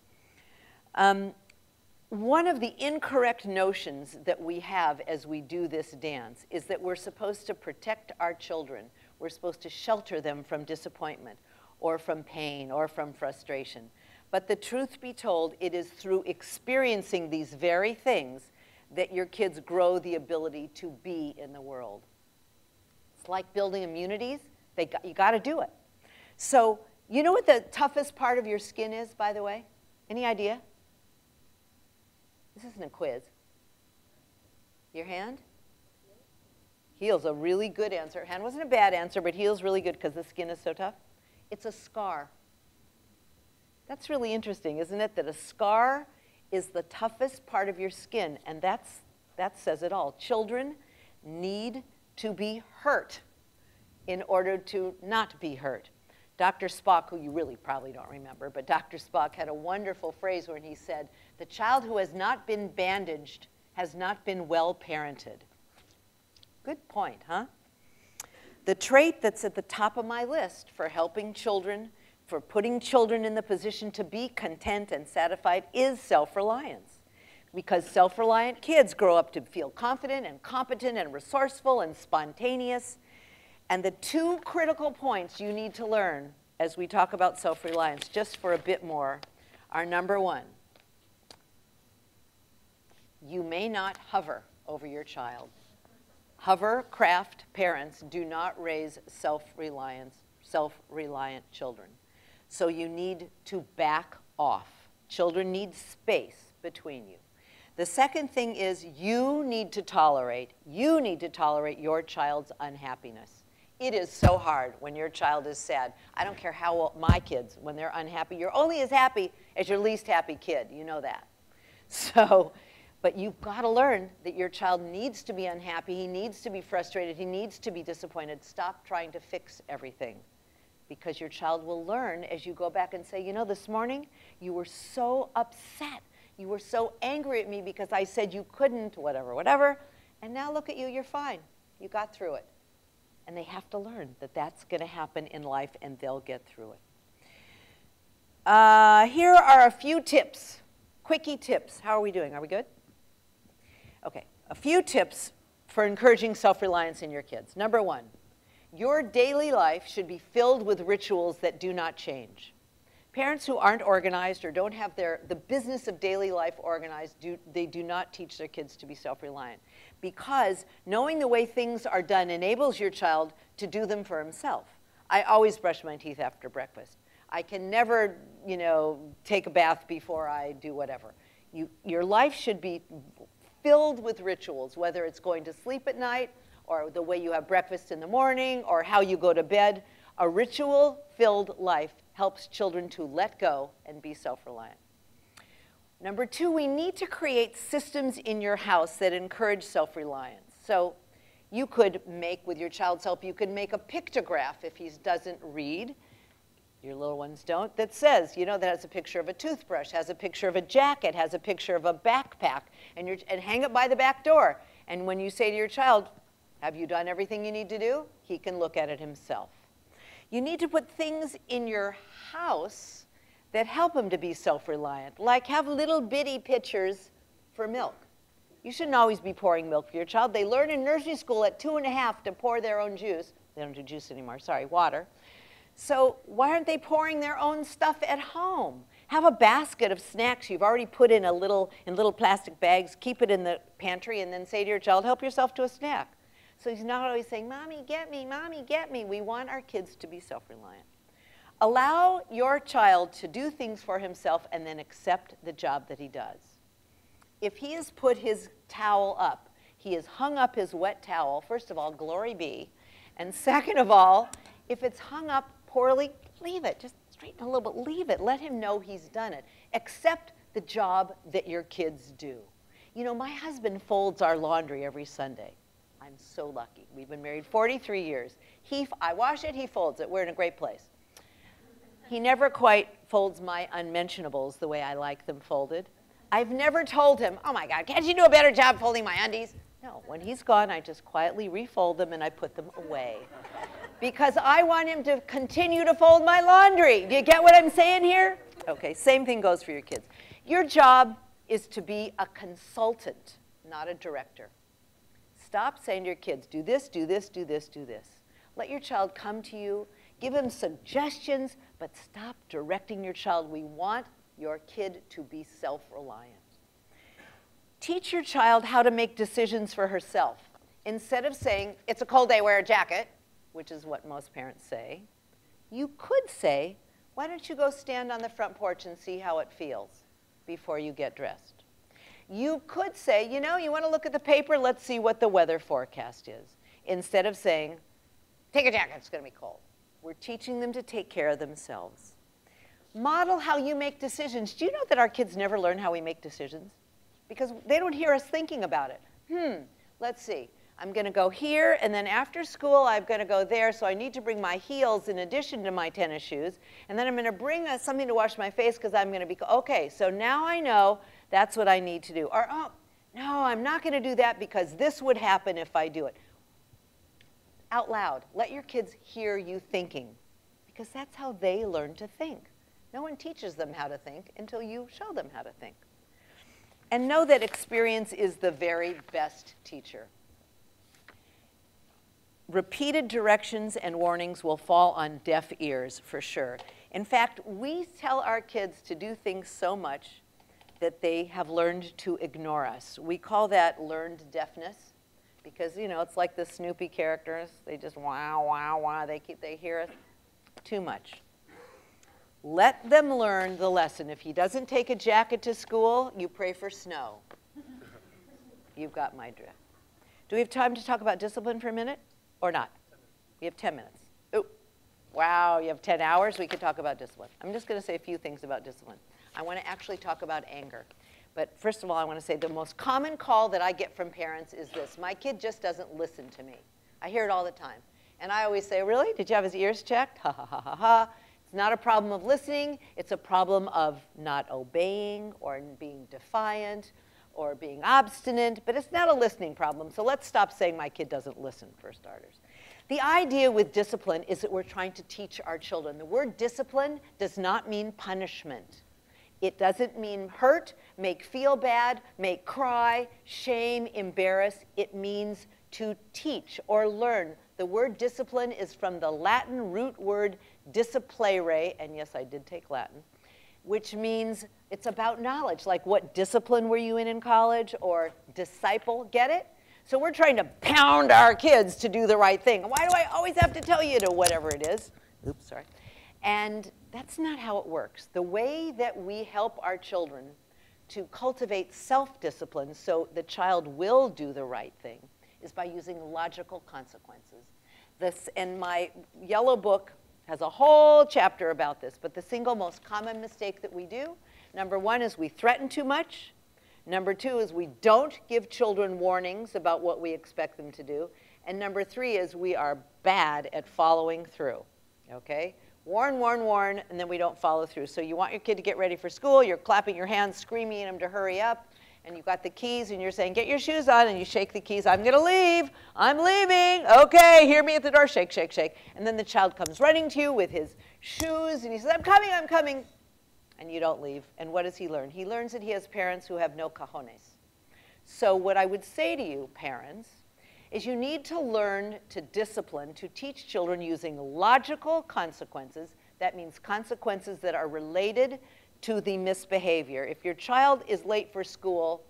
One of the incorrect notions that we have as we do this dance is that we're supposed to protect our children. We're supposed to shelter them from disappointment or from pain or from frustration. But the truth be told, it is through experiencing these very things that your kids grow the ability to be in the world. It's like building immunities. You got to do it. So you know what the toughest part of your skin is, by the way? Any idea? This isn't a quiz. Your hand? Heel's a really good answer. Hand wasn't a bad answer, but heel's really good because the skin is so tough. It's a scar. That's really interesting, isn't it? That a scar is the toughest part of your skin, and that says it all. Children need to be hurt in order to not be hurt. Dr. Spock, who you really probably don't remember, but Dr. Spock had a wonderful phrase when he said, "The child who has not been bandaged has not been well parented." Good point, huh? The trait that's at the top of my list for helping children, for putting children in the position to be content and satisfied is self-reliance. Because self-reliant kids grow up to feel confident and competent and resourceful and spontaneous. And the two critical points you need to learn as we talk about self-reliance, just for a bit more, are number one, you may not hover over your child. Hovercraft parents do not raise self-reliant children. So you need to back off. Children need space between you. The second thing is you need to tolerate your child's unhappiness. It is so hard when your child is sad. I don't care how old, my kids, when they're unhappy, you're only as happy as your least happy kid. You know that. So, but you've got to learn that your child needs to be unhappy. He needs to be frustrated. He needs to be disappointed. Stop trying to fix everything. Because your child will learn as you go back and say, you know, this morning you were so upset. You were so angry at me because I said you couldn't, whatever, whatever. And now look at you, you're fine. You got through it. And they have to learn that that's going to happen in life, and they'll get through it. Here are a few tips, quickie tips. How are we doing? Are we good? Okay, a few tips for encouraging self-reliance in your kids. Number one, your daily life should be filled with rituals that do not change. Parents who aren't organized or don't have the business of daily life organized, they do not teach their kids to be self-reliant. Because knowing the way things are done enables your child to do them for himself. I always brush my teeth after breakfast. I can never, you know, take a bath before I do whatever. Your life should be filled with rituals, whether it's going to sleep at night or the way you have breakfast in the morning or how you go to bed. A ritual-filled life helps children to let go and be self-reliant. Number two, we need to create systems in your house that encourage self-reliance. So you could make, with your child's help, you could make a pictograph if he doesn't read. Your little ones don't. That says, you know, that has a picture of a toothbrush, has a picture of a jacket, has a picture of a backpack, and hang it by the back door. And when you say to your child, have you done everything you need to do? He can look at it himself. You need to put things in your house that help him to be self-reliant, like have little bitty pitchers for milk. You shouldn't always be pouring milk for your child. They learn in nursery school at 2.5 to pour their own juice. They don't do juice anymore, sorry, water. So why aren't they pouring their own stuff at home? Have a basket of snacks you've already put in little plastic bags, keep it in the pantry, and then say to your child, help yourself to a snack. So he's not always saying, Mommy, get me, Mommy, get me. We want our kids to be self-reliant. Allow your child to do things for himself and then accept the job that he does. If he has put his towel up, he has hung up his wet towel, first of all, glory be. And second of all, if it's hung up poorly, leave it. Just straighten a little bit, leave it. Let him know he's done it. Accept the job that your kids do. You know, my husband folds our laundry every Sunday. I'm so lucky. We've been married 43 years. I wash it, he folds it. We're in a great place. He never quite folds my unmentionables the way I like them folded. I've never told him, oh my God, can't you do a better job folding my undies? No, when he's gone, I just quietly refold them and I put them away. Because I want him to continue to fold my laundry. Do you get what I'm saying here? Okay, same thing goes for your kids. Your job is to be a consultant, not a director. Stop saying to your kids, do this, do this, do this, do this. Let your child come to you, give him suggestions, but stop directing your child. We want your kid to be self-reliant. Teach your child how to make decisions for herself. Instead of saying, it's a cold day, wear a jacket, which is what most parents say, you could say, why don't you go stand on the front porch and see how it feels before you get dressed? You could say, you know, you want to look at the paper? Let's see what the weather forecast is. Instead of saying, take a jacket, it's going to be cold. We're teaching them to take care of themselves. Model how you make decisions. Do you know that our kids never learn how we make decisions? Because they don't hear us thinking about it. Let's see. I'm going to go here, and then after school, I'm going to go there, so I need to bring my heels in addition to my tennis shoes, and then I'm going to bring something to wash my face because I'm going to be, okay, so now I know that's what I need to do. Or, oh, no, I'm not going to do that because this would happen if I do it. Out loud. Let your kids hear you thinking, because that's how they learn to think. No one teaches them how to think until you show them how to think. And know that experience is the very best teacher. Repeated directions and warnings will fall on deaf ears for sure. In fact, we tell our kids to do things so much that they have learned to ignore us. We call that learned deafness because, you know, it's like the Snoopy characters. They just wow, wow, wow. They hear us too much. Let them learn the lesson. If he doesn't take a jacket to school, you pray for snow. You've got my drift. Do we have time to talk about discipline for a minute? Or not? We have 10 minutes. Oh, wow, you have 10 hours? We could talk about discipline. I'm just going to say a few things about discipline. I want to actually talk about anger. But first of all, I want to say the most common call that I get from parents is this: my kid just doesn't listen to me. I hear it all the time. And I always say, really? Did you have his ears checked? Ha, ha, ha, ha, ha. It's not a problem of listening. It's a problem of not obeying or being defiant or being obstinate, but it's not a listening problem. So let's stop saying my kid doesn't listen, for starters. The idea with discipline is that we're trying to teach our children. The word discipline does not mean punishment. It doesn't mean hurt, make feel bad, make cry, shame, embarrass. It means to teach or learn. The word discipline is from the Latin root word disciplere, and yes, I did take Latin, which means it's about knowledge, like what discipline were you in college, or disciple, get it? So we're trying to pound our kids to do the right thing. Why do I always have to tell you to whatever it is? Oops, sorry. And that's not how it works. The way that we help our children to cultivate self-discipline so the child will do the right thing is by using logical consequences. And my yellow book has a whole chapter about this, but the single most common mistake that we do, number one, is we threaten too much. Number two is we don't give children warnings about what we expect them to do. And number three is we are bad at following through, okay? Warn, warn, warn, and then we don't follow through. So you want your kid to get ready for school, you're clapping your hands, screaming at him to hurry up, and you've got the keys, and you're saying, get your shoes on, and you shake the keys, I'm gonna leave, I'm leaving, okay, hear me at the door, shake, shake, shake. And then the child comes running to you with his shoes, and he says, I'm coming, and you don't leave. And what does he learn? He learns that he has parents who have no cojones. So what I would say to you, parents, is you need to learn to discipline, to teach children using logical consequences. That means consequences that are related to the misbehavior. If your child is late for school,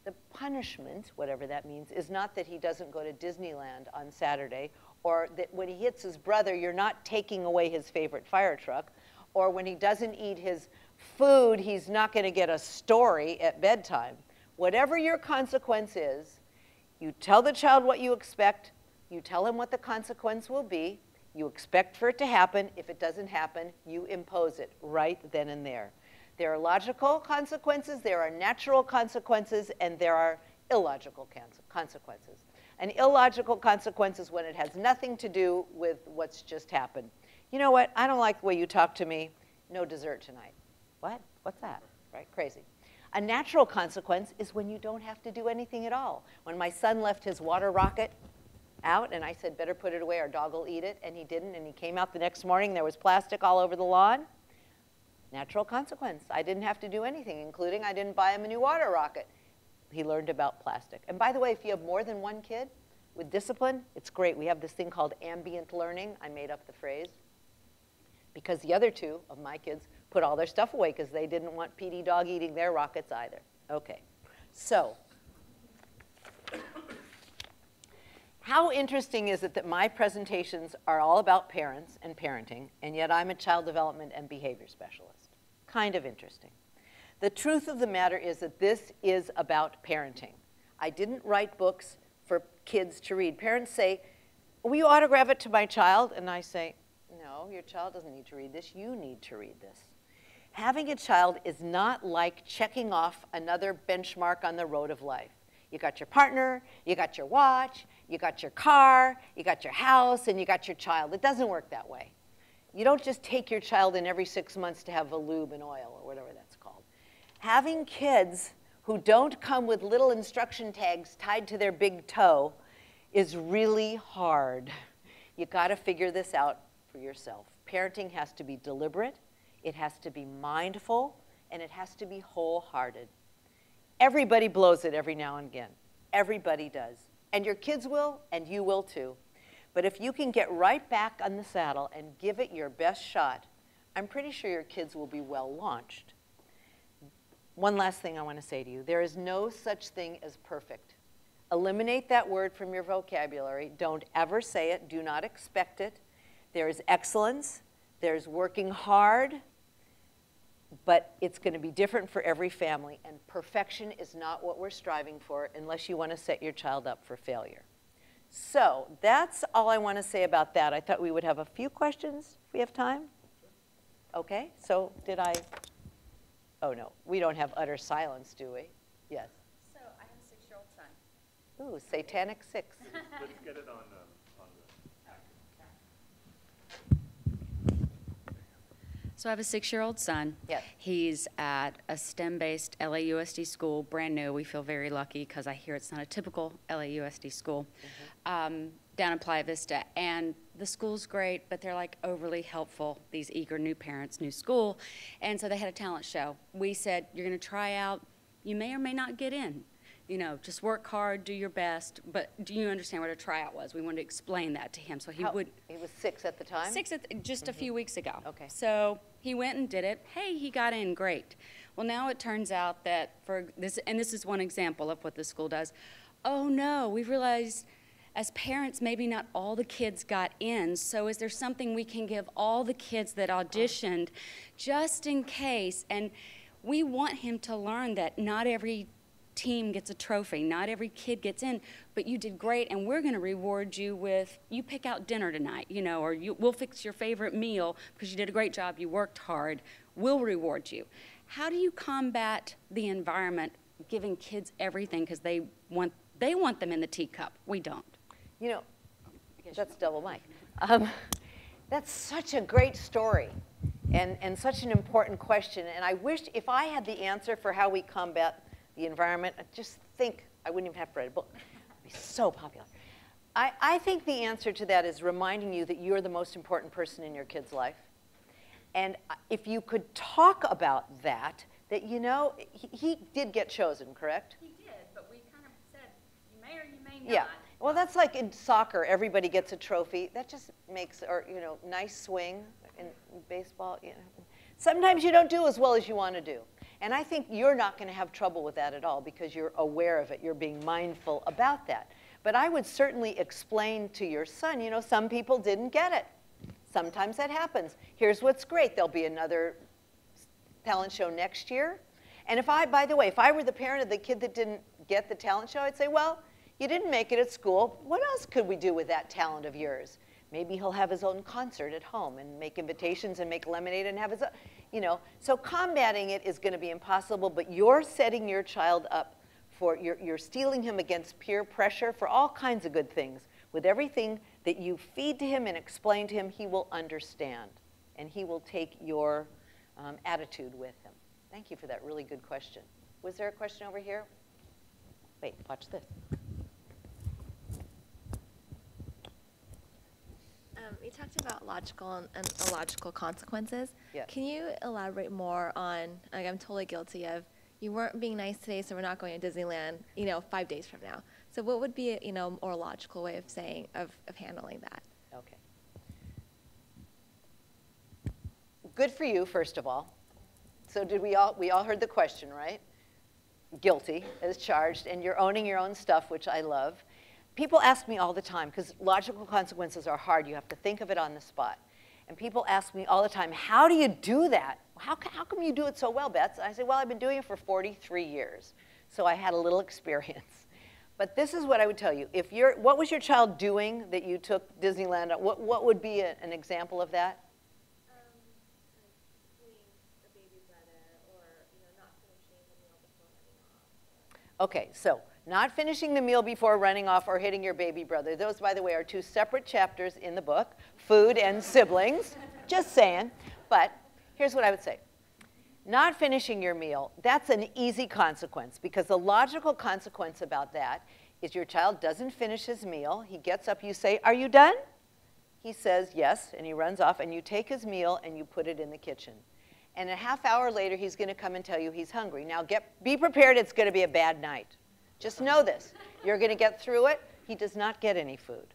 the punishment, whatever that means, is not that he doesn't go to Disneyland on Saturday, or that when he hits his brother, you're not taking away his favorite fire truck, or when he doesn't eat his food, he's not going to get a story at bedtime. Whatever your consequence is, you tell the child what you expect, you tell him what the consequence will be, you expect for it to happen. If it doesn't happen, you impose it right then and there. There are logical consequences, there are natural consequences, and there are illogical consequences. An illogical consequence is when it has nothing to do with what's just happened. You know what? I don't like the way you talk to me. No dessert tonight. What? What's that? Right? Crazy. A natural consequence is when you don't have to do anything at all. When my son left his water rocket out, and I said, better put it away, our dog will eat it, and he didn't, and he came out the next morning, there was plastic all over the lawn. Natural consequence. I didn't have to do anything, including I didn't buy him a new water rocket. He learned about plastic. And by the way, if you have more than one kid with discipline, it's great. We have this thing called ambient learning. I made up the phrase, because the other two of my kids put all their stuff away because they didn't want PD dog eating their rockets either. Okay, so how interesting is it that my presentations are all about parents and parenting, and yet I'm a child development and behavior specialist? Kind of interesting. The truth of the matter is that this is about parenting. I didn't write books for kids to read. Parents say, will you autograph it to my child? And I say, no, your child doesn't need to read this. You need to read this. Having a child is not like checking off another benchmark on the road of life. You got your partner, you got your watch, you got your car, you got your house, and you got your child. It doesn't work that way. You don't just take your child in every 6 months to have a lube and oil or whatever that's called. Having kids who don't come with little instruction tags tied to their big toe is really hard. You got to figure this out for yourself. Parenting has to be deliberate, it has to be mindful, and it has to be wholehearted. Everybody blows it every now and again. Everybody does. And your kids will, and you will too. But if you can get right back on the saddle and give it your best shot, I'm pretty sure your kids will be well launched. One last thing I want to say to you. There is no such thing as perfect. Eliminate that word from your vocabulary. Don't ever say it. Do not expect it. There is excellence. There's working hard. But it's going to be different for every family. And perfection is not what we're striving for unless you want to set your child up for failure. So that's all I want to say about that. I thought we would have a few questions if we have time. Okay, so did I? Oh, no, we don't have utter silence, do we? Yes. So I have a 6-year-old son. Ooh, satanic 6. Let's get it on the So I have a 6-year-old son. Yes. He's at a STEM-based LAUSD school, brand new. We feel very lucky because I hear it's not a typical LAUSD school, down in Playa Vista. And the school's great, but they're like overly helpful, these eager new parents, new school. And so they had a talent show. We said, you're going to try out. You may or may not get in. You know, just work hard, do your best. But do you understand what a tryout was? We wanted to explain that to him so he would. He was 6 at the time? 6 just a few weeks ago. Okay. So he went and did it. Hey, he got in, great. Well, now it turns out that for this, and this is one example of what the school does. Oh no, we realized as parents, maybe not all the kids got in. So is there something we can give all the kids that auditioned just in case? And we want him to learn that not every team gets a trophy. Not every kid gets in, but you did great, and we're going to reward you with, you pick out dinner tonight, you know, or we'll fix your favorite meal because you did a great job, you worked hard, we'll reward you. How do you combat the environment giving kids everything because they want them in the teacup? We don't. You know, that's double mic. That's such a great story and such an important question, and I wish if I had the answer for how we combat the environment, just think, I wouldn't even have to write a book. It would be so popular. I think the answer to that is reminding you that you're the most important person in your kid's life. And if you could talk about that, you know, he did get chosen, correct? He did, but we kind of said, you may or you may not. Yeah. Well, that's like in soccer, everybody gets a trophy. That just makes, or, you know, nice swing in baseball. You know. Sometimes you don't do as well as you want to do. And I think you're not going to have trouble with that at all because you're aware of it. You're being mindful about that. But I would certainly explain to your son, you know, some people didn't get it. Sometimes that happens. Here's what's great. There'll be another talent show next year. And if I, by the way, if I were the parent of the kid that didn't get the talent show, I'd say, well, you didn't make it at school. What else could we do with that talent of yours? Maybe he'll have his own concert at home and make invitations and make lemonade and have his own, you know. So combating it is going to be impossible, but you're setting your child up for, you're steeling him against peer pressure for all kinds of good things. With everything that you feed to him and explain to him, he will understand, and he will take your attitude with him. Thank you for that really good question. Was there a question over here? Wait, watch this. You talked about logical and illogical consequences. Yes. Can you elaborate more on, like, I'm totally guilty of, you weren't being nice today, so we're not going to Disneyland, you know, 5 days from now. So what would be a, you know, more logical way of saying, of handling that? Okay. Good for you, first of all. So did we all heard the question, right? Guilty as charged, and you're owning your own stuff, which I love. People ask me all the time, because logical consequences are hard. You have to think of it on the spot. And people ask me all the time, how do you do that? How come you do it so well, Bets? I say, well, I've been doing it for 43 years. So I had a little experience. But this is what I would tell you. What was your child doing that you took Disneyland on? What would be an example of that? Doing a baby brother, or, you know, not finishing the meal before running off. Okay, so Not finishing the meal before running off or hitting your baby brother. Those, by the way, are two separate chapters in the book, food and siblings. Just saying. But here's what I would say. Not finishing your meal, that's an easy consequence, because the logical consequence about that is your child doesn't finish his meal. He gets up, you say, "Are you done?" He says yes, and he runs off, and you take his meal and you put it in the kitchen. And a half hour later, he's going to come and tell you he's hungry. Now, be prepared, it's going to be a bad night. Just know this. You're going to get through it. He does not get any food.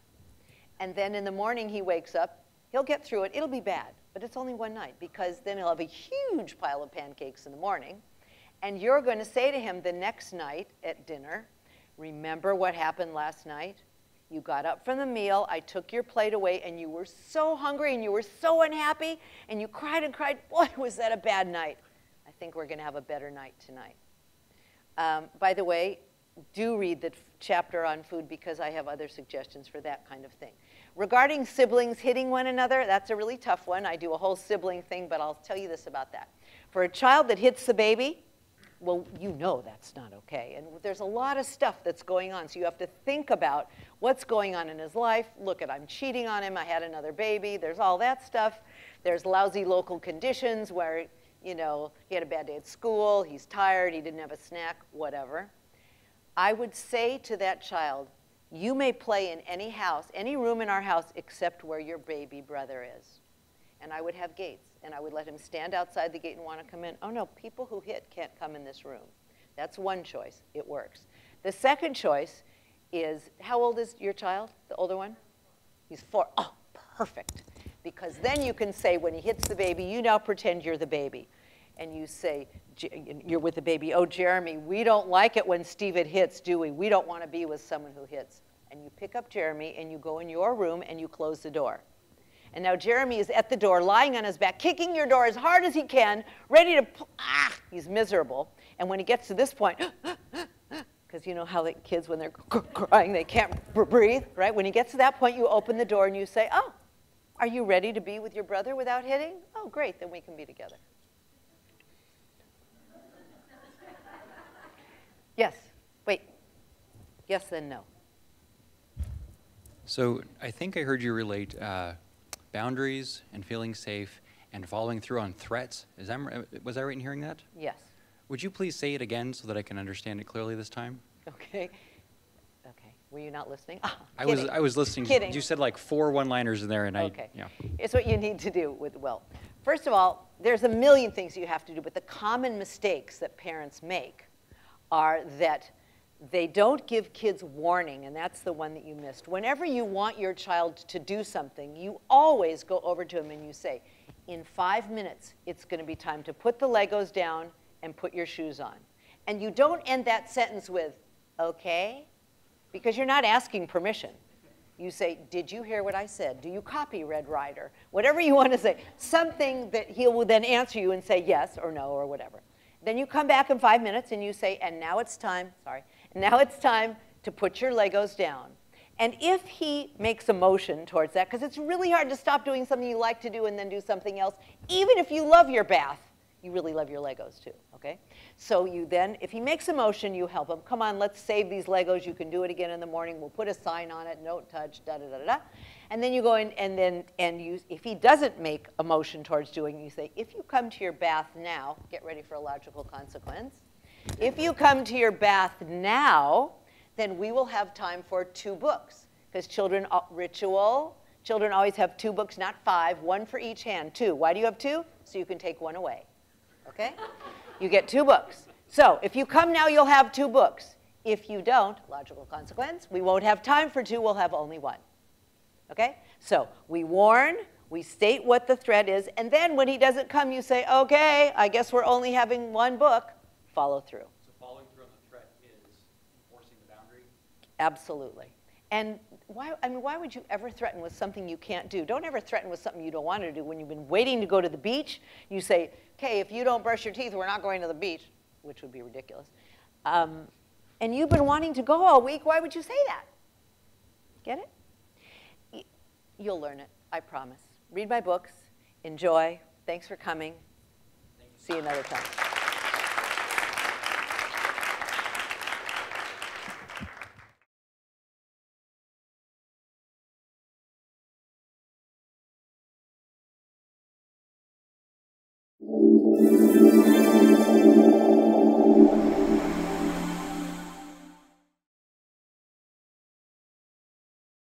And then in the morning, he wakes up. He'll get through it. It'll be bad, but it's only one night, because then he'll have a huge pile of pancakes in the morning. And you're going to say to him the next night at dinner, "Remember what happened last night? You got up from the meal, I took your plate away, and you were so hungry, and you were so unhappy, and you cried and cried. Boy, was that a bad night. I think we're going to have a better night tonight." By the way, do read the chapter on food, because I have other suggestions for that kind of thing. Regarding siblings hitting one another, that's a really tough one. I do a whole sibling thing, but I'll tell you this about that. For a child that hits the baby, well, you know that's not okay. And there's a lot of stuff that's going on. So you have to think about what's going on in his life. Look at, I'm cheating on him. I had another baby. There's all that stuff. There's lousy local conditions where, you know, he had a bad day at school. He's tired. He didn't have a snack, whatever. I would say to that child, you may play in any house, any room in our house, except where your baby brother is. And I would have gates. And I would let him stand outside the gate and want to come in. Oh, no, people who hit can't come in this room. That's one choice. It works. The second choice is, how old is your child, the older one? He's 4. Oh, perfect. Because then you can say, when he hits the baby, you now pretend you're the baby. And you say, you're with the baby, "Oh, Jeremy, we don't like it when Steven hits, do we? We don't want to be with someone who hits." And you pick up Jeremy, and you go in your room, and you close the door. And now Jeremy is at the door, lying on his back, kicking your door as hard as he can, ready to, he's miserable. And when he gets to this point, because you know how the kids, when they're crying, they can't breathe, right? When he gets to that point, you open the door and you say, "Oh, are you ready to be with your brother without hitting? Oh, great, then we can be together." Yes, wait, yes, then no. So I think I heard you relate boundaries and feeling safe and following through on threats. Was I right in hearing that? Yes. Would you please say it again so that I can understand it clearly this time? Okay. Okay. Were you not listening? I was listening. Kidding. You said like 4 one-liners in there, and okay. yeah. It's what you need to do with, well, first of all, there's a million things you have to do, but the common mistakes that parents make are that they don't give kids warning, and that's the one that you missed. Whenever you want your child to do something, you always go over to him and you say, "In 5 minutes, it's going to be time to put the Legos down and put your shoes on." And you don't end that sentence with, "Okay," because you're not asking permission. You say, "Did you hear what I said? Do you copy, Red Ryder?" Whatever you want to say, something that he will then answer you and say yes or no or whatever. Then you come back in 5 minutes and you say, "And now it's time," sorry, "now it's time to put your Legos down." And if he makes a motion towards that, because it's really hard to stop doing something you like to do and then do something else, even if you love your bath, you really love your Legos too, okay? So you then, if he makes a motion, you help him. "Come on, let's save these Legos. You can do it again in the morning. We'll put a sign on it, don't touch, da-da-da-da-da." And then you go in, and you, if he doesn't make a motion towards doing it, you say, "If you come to your bath now," get ready for a logical consequence. "If you come to your bath now, then we will have time for 2 books. Because children, children always have 2 books, not 5, 1 for each hand, 2. Why do you have 2? So you can take 1 away, okay? You get 2 books. So if you come now, you'll have 2 books. If you don't, logical consequence, we won't have time for 2, we'll have only 1. Okay? So we warn, we state what the threat is, and then when he doesn't come, you say, "Okay, I guess we're only having 1 book." Follow through. So following through on the threat is enforcing the boundary? Absolutely. And why would you ever threaten with something you can't do? Don't ever threaten with something you don't want to do. When you've been waiting to go to the beach, you say, "Okay, if you don't brush your teeth, we're not going to the beach," which would be ridiculous. And you've been wanting to go all week. Why would you say that? Get it? You'll learn it, I promise. Read my books. Enjoy. Thanks for coming. See you another time.